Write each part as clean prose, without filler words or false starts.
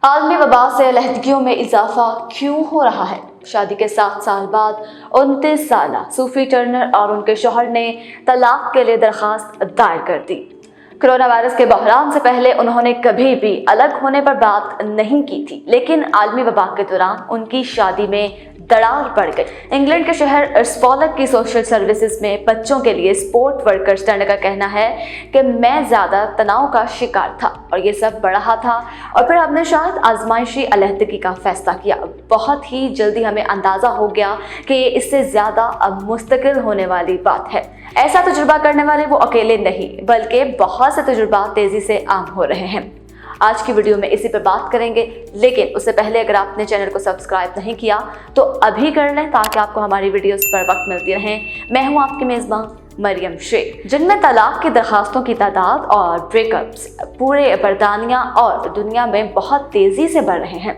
عالمی وبا سے علیحدگیوں میں اضافہ کیوں ہو رہا ہے؟ شادی کے 7 سال بعد 29 سالہ صوفی ٹرنر اور ان کے شوہر نے طلاق کے لیے درخواست دائر کر دی۔ کرونا وائرس کے بحران سے پہلے انہوں نے کبھی بھی الگ ہونے پر بات نہیں کی تھی، لیکن عالمی وبا کے دوران ان کی شادی میں دراڑ پڑ گئی۔ انگلینڈ کے شہر ارسپالک کی سوشل سروسز میں بچوں کے لیے سپورٹ ورکرز ٹرنر کا کہنا ہے کہ میں زیادہ تناؤ کا شکار تھا اور یہ سب بڑھ رہا تھا، اور پھر ہم نے شاید آزمائشی علیحدگی کا فیصلہ کیا۔ بہت ہی جلدی ہمیں اندازہ ہو گیا کہ یہ اس سے زیادہ مستقل ہونے والی بات ہے۔ ایسا تجربہ کرنے والے وہ اکیلے نہیں، بلکہ بہت سے تجربات تیزی سے عام ہو رہے ہیں۔ آج کی ویڈیو میں اسی پر بات کریں گے، لیکن اس سے پہلے اگر آپ نے چینل کو سبسکرائب نہیں کیا تو ابھی کر لیں تاکہ آپ کو ہماری ویڈیوز پر وقت ملتی رہیں۔ میں ہوں آپ کی میزبان مریم شیخ۔ جن میں طلاق کی درخواستوں کی تعداد اور بریک اپس پورے برطانیہ اور دنیا میں بہت تیزی سے بڑھ رہے ہیں۔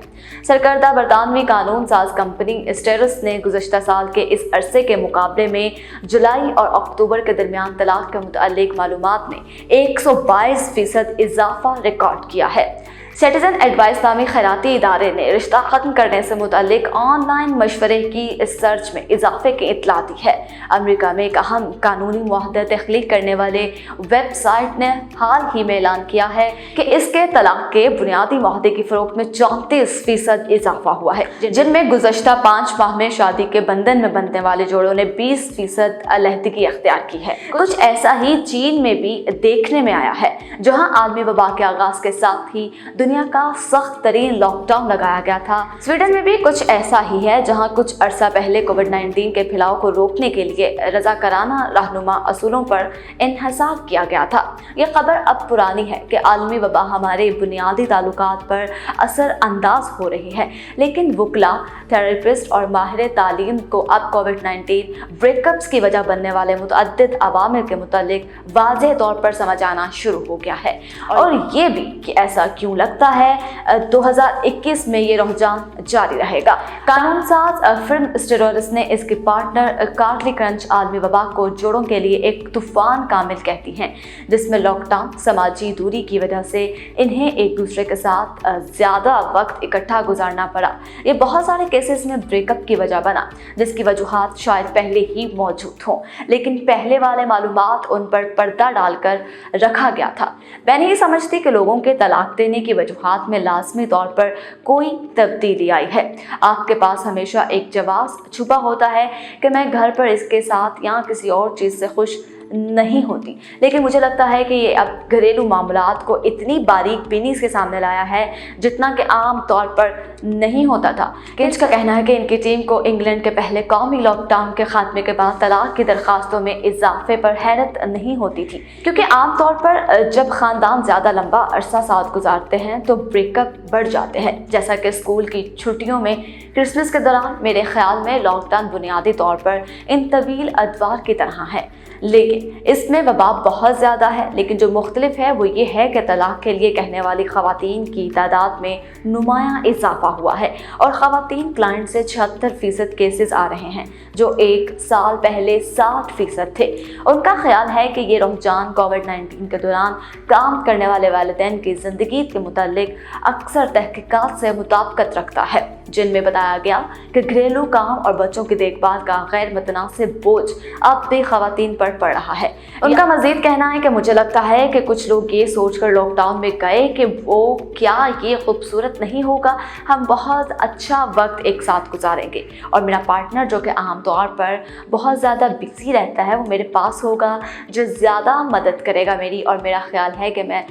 سرکردہ برطانوی قانون ساز کمپنی اسٹیرس نے گزشتہ سال کے اس عرصے کے مقابلے میں جولائی اور اکتوبر کے درمیان طلاق کے متعلق معلومات میں 122% اضافہ ریکارڈ کیا ہے۔ سٹیزن ایڈوائس نامی خیراتی ادارے نے رشتہ ختم کرنے سے متعلق آن لائن مشورے کی اس سرچ میں اضافے کی اطلاع دی ہے۔ امریکہ میں ایک اہم قانونی معاہدہ تخلیق کرنے والے ویب سائٹ نے حال ہی میں اعلان کیا ہے کہ اس کے طلاق کے بنیادی معاہدے کی فروخت میں 34% اضافہ ہوا ہے، جن میں گزشتہ 5 ماہ میں شادی کے بندھن میں بندھنے والے جوڑوں نے 20% علیحدگی اختیار کی ہے۔ کچھ ایسا ہی چین میں بھی دیکھنے میں آیا ہے، جہاں عالمی وبا کے آغاز کے ساتھ ہی دنیا کا سخت ترین لاک ڈاؤن لگایا گیا تھا۔ سویڈن میں بھی کچھ ایسا ہی ہے، جہاں کچھ عرصہ پہلے کووڈ-19 کے پھیلاؤ کو روکنے کے لیے رضاکارانہ رہنما اصولوں پر انحصار کیا گیا تھا۔ یہ خبر اب پرانی ہے کہ عالمی وبا ہمارے بنیادی تعلقات پر اثر انداز ہو رہی ہے، لیکن وکلاء، تھراپسٹ اور ماہر تعلیم کو اب کووڈ-19 بریک اپس کی وجہ بننے والے متعدد عوامل کے متعلق واضح طور پر سمجھ آنا شروع ہو گیا ہے، اور یہ بھی کہ ایسا کیوں لگتا ہے 2021 میں یہ رجحان جاری رہے گا۔ قانون ساز فرم اسٹیرس نے اس کی پارٹنر کارلی کرنچ عالمی وبا کو جوڑوں کے لیے ایک طوفان کامل کہتی ہیں، جس میں لاک ڈاؤن، سماجی دوری کی وجہ سے انہیں ایک دوسرے کے ساتھ زیادہ وقت اکٹھا گزارنا پڑا۔ یہ بہت سارے کیسز میں بریک اپ کی وجہ بنا، جس کی وجوہات شاید پہلے ہی موجود ہوں، لیکن پہلے والے معلومات ان پر پردہ ڈال کر رکھا گیا تھا۔ میں نہیں سمجھتی کہ لوگوں کے طلاق دینے کی وجوہات میں لازمی طور پر کوئی تبدیلی آئی ہے۔ آپ کے پاس ہمیشہ ایک جواز چھپا ہوتا ہے کہ میں گھر پر اس کے ساتھ یا کسی اور چیز سے خوش نہیں ہوتی، لیکن مجھے لگتا ہے کہ یہ اب گھریلو معاملات کو اتنی باریک بینی کے سامنے لایا ہے جتنا کہ عام طور پر نہیں ہوتا تھا۔ کنچ کا کہنا ہے کہ ان کی ٹیم کو انگلینڈ کے پہلے قومی لاک ڈاؤن کے خاتمے کے بعد طلاق کی درخواستوں میں اضافے پر حیرت نہیں ہوتی تھی، کیونکہ عام طور پر جب خاندان زیادہ لمبا عرصہ ساتھ گزارتے ہیں تو بریک اپ بڑھ جاتے ہیں، جیسا کہ اسکول کی چھٹیوں میں کرسمس کے دوران۔ میرے خیال میں لاک ڈاؤن بنیادی طور پر ان طویل ادوار کی طرح ہے، لیکن اس میں وبا بہت زیادہ ہے۔ لیکن جو مختلف ہے وہ یہ ہے کہ طلاق کے لیے کہنے والی خواتین کی تعداد میں نمایاں اضافہ ہوا ہے، اور خواتین کلائنٹ سے 76% کیسز آ رہے ہیں، جو 1 سال پہلے 60% تھے۔ ان کا خیال ہے کہ یہ رجحان کووڈ-19 کے دوران کام کرنے والے والدین کی زندگی کے متعلق اکثر تحقیقات سے مطابقت رکھتا ہے، جن میں بتایا گیا کہ گھریلو کام اور بچوں کی دیکھ بھال کا غیر متناسب بوجھ اب بھی خواتین پر پڑ رہا ہے۔ ان کا مزید کہنا ہے کہ مجھے لگتا ہے کہ کچھ لوگ یہ سوچ کر لاک ڈاؤن میں گئے کہ وہ کیا یہ خوبصورت نہیں ہوگا، ہم بہت اچھا وقت ایک ساتھ گزاریں گے، اور میرا پارٹنر جو کہ عام طور پر بہت زیادہ بزی رہتا ہے وہ میرے پاس ہوگا، جو زیادہ مدد کرے گا میری، اور میرا خیال ہے کہ میں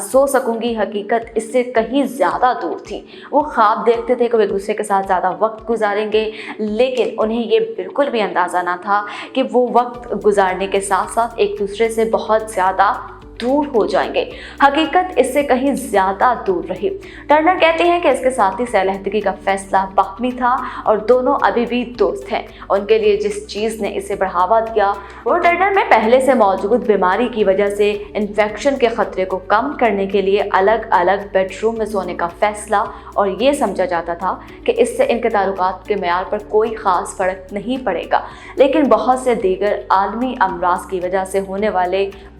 سو سکوں گی۔ حقیقت اس سے کہیں زیادہ دور تھی۔ وہ خواب دیکھتے تھے کہ وہ ایک دوسرے کے ساتھ زیادہ وقت گزاریں گے، لیکن انہیں یہ بالکل بھی اندازہ نہ تھا کہ وہ وقت گزارنے کے ساتھ ساتھ ایک دوسرے سے بہت زیادہ دور ہو جائیں گے۔ حقیقت اس سے کہیں زیادہ دور رہی۔ ٹرنر کہتے ہیں کہ اس کے ساتھی سے علیحدگی کا فیصلہ باہمی تھا اور دونوں ابھی بھی دوست ہیں۔ ان کے لیے جس چیز نے اسے بڑھاوا دیا وہ ٹرنر میں پہلے سے موجود بیماری کی وجہ سے انفیکشن کے خطرے کو کم کرنے کے لیے الگ الگ بیڈ روم میں سونے کا فیصلہ، اور یہ سمجھا جاتا تھا کہ اس سے ان کے تعلقات کے معیار پر کوئی خاص فرق نہیں پڑے گا، لیکن بہت سے دیگر عالمی امراض کی وجہ سے ہونے والے